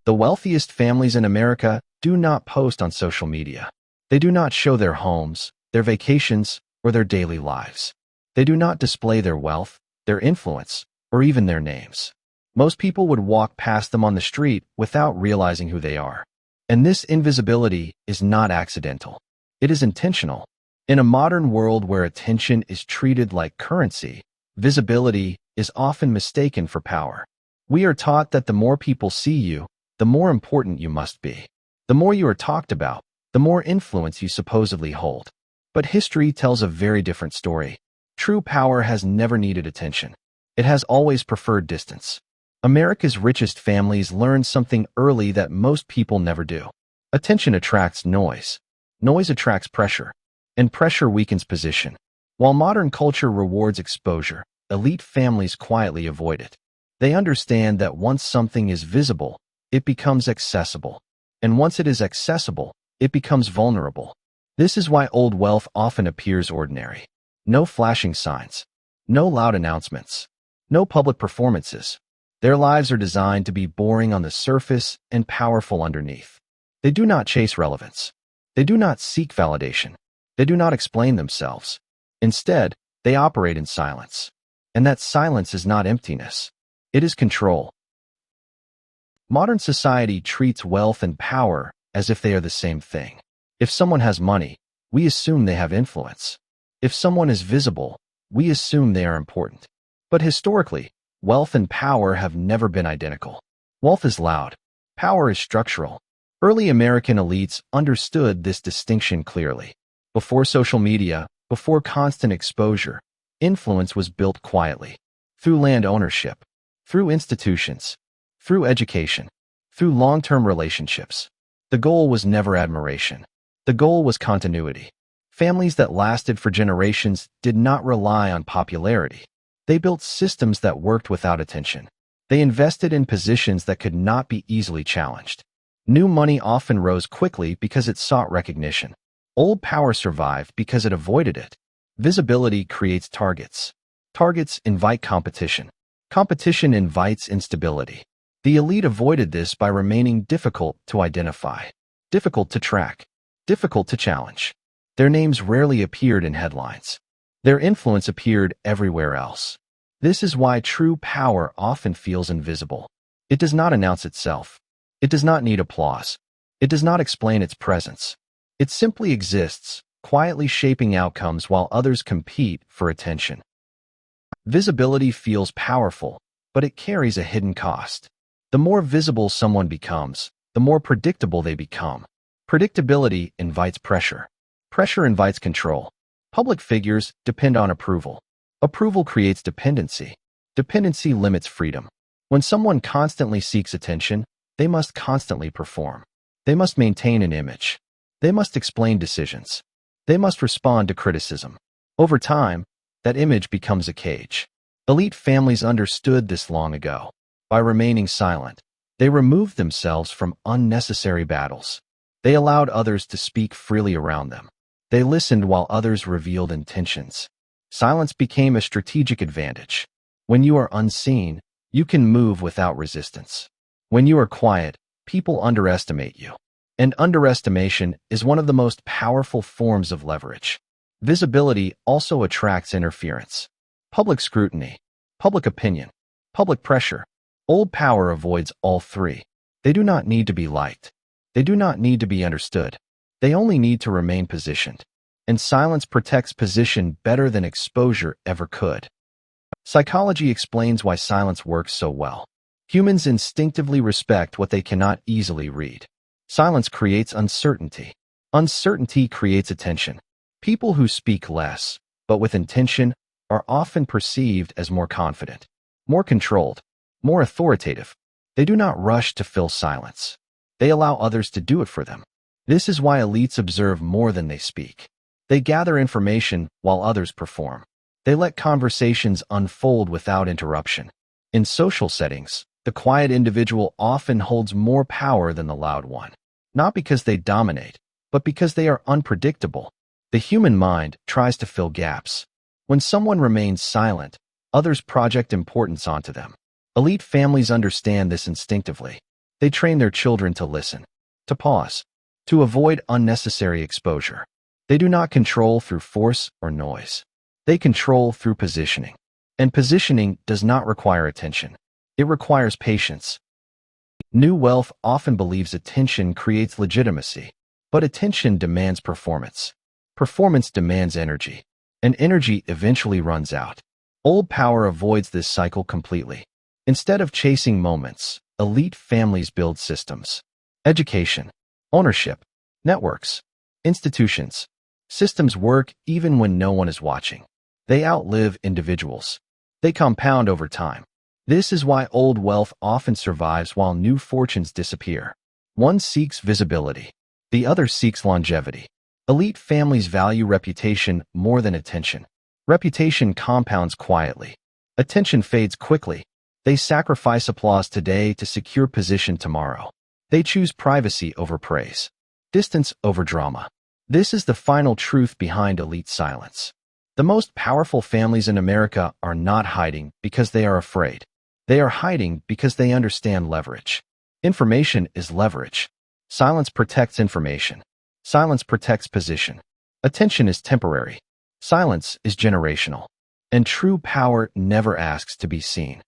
The wealthiest families in America do not post on social media. They do not show their homes, their vacations, or their daily lives. They do not display their wealth, their influence, or even their names. Most people would walk past them on the street without realizing who they are. And this invisibility is not accidental. It is intentional. In a modern world where attention is treated like currency, visibility is often mistaken for power. We are taught that the more people see you, the more important you must be. The more you are talked about, the more influence you supposedly hold. But history tells a very different story. True power has never needed attention. It has always preferred distance. America's richest families learned something early that most people never do. Attention attracts noise. Noise attracts pressure. And pressure weakens position. While modern culture rewards exposure, elite families quietly avoid it. They understand that once something is visible, it becomes accessible. And once it is accessible, it becomes vulnerable. This is why old wealth often appears ordinary. No flashing signs. No loud announcements. No public performances. Their lives are designed to be boring on the surface and powerful underneath. They do not chase relevance. They do not seek validation. They do not explain themselves. Instead, they operate in silence. And that silence is not emptiness. It is control. Modern society treats wealth and power as if they are the same thing. If someone has money, we assume they have influence. If someone is visible, we assume they are important. But historically, wealth and power have never been identical. Wealth is loud. Power is structural. Early American elites understood this distinction clearly. Before social media, before constant exposure, influence was built quietly. Through land ownership, through institutions, through education, through long-term relationships. The goal was never admiration. The goal was continuity. Families that lasted for generations did not rely on popularity. They built systems that worked without attention. They invested in positions that could not be easily challenged. New money often rose quickly because it sought recognition. Old power survived because it avoided it. Visibility creates targets. Targets invite competition. Competition invites instability. The elite avoided this by remaining difficult to identify, difficult to track, difficult to challenge. Their names rarely appeared in headlines. Their influence appeared everywhere else. This is why true power often feels invisible. It does not announce itself. It does not need applause. It does not explain its presence. It simply exists, quietly shaping outcomes while others compete for attention. Visibility feels powerful, but it carries a hidden cost. The more visible someone becomes, the more predictable they become. Predictability invites pressure. Pressure invites control. Public figures depend on approval. Approval creates dependency. Dependency limits freedom. When someone constantly seeks attention, they must constantly perform. They must maintain an image. They must explain decisions. They must respond to criticism. Over time, that image becomes a cage. Elite families understood this long ago. By remaining silent, they removed themselves from unnecessary battles. They allowed others to speak freely around them. They listened while others revealed intentions. Silence became a strategic advantage. When you are unseen, you can move without resistance. When you are quiet, people underestimate you. And underestimation is one of the most powerful forms of leverage. Visibility also attracts interference. Public scrutiny, public opinion, public pressure. Old power avoids all three. They do not need to be liked. They do not need to be understood. They only need to remain positioned. And silence protects position better than exposure ever could. Psychology explains why silence works so well. Humans instinctively respect what they cannot easily read. Silence creates uncertainty. Uncertainty creates attention. People who speak less, but with intention, are often perceived as more confident, more controlled, more authoritative. They do not rush to fill silence. They allow others to do it for them. This is why elites observe more than they speak. They gather information while others perform. They let conversations unfold without interruption. In social settings, the quiet individual often holds more power than the loud one. Not because they dominate, but because they are unpredictable. The human mind tries to fill gaps. When someone remains silent, others project importance onto them. Elite families understand this instinctively. They train their children to listen, to pause, to avoid unnecessary exposure. They do not control through force or noise. They control through positioning. And positioning does not require attention. It requires patience. New wealth often believes attention creates legitimacy, but attention demands performance. Performance demands energy, and energy eventually runs out. Old power avoids this cycle completely. Instead of chasing moments, elite families build systems. Education, ownership, networks, institutions. Systems work even when no one is watching. They outlive individuals. They compound over time. This is why old wealth often survives while new fortunes disappear. One seeks visibility. The other seeks longevity. Elite families value reputation more than attention. Reputation compounds quietly. Attention fades quickly. They sacrifice applause today to secure position tomorrow. They choose privacy over praise, distance over drama. This is the final truth behind elite silence. The most powerful families in America are not hiding because they are afraid. They are hiding because they understand leverage. Information is leverage. Silence protects information. Silence protects position. Attention is temporary. Silence is generational. And true power never asks to be seen.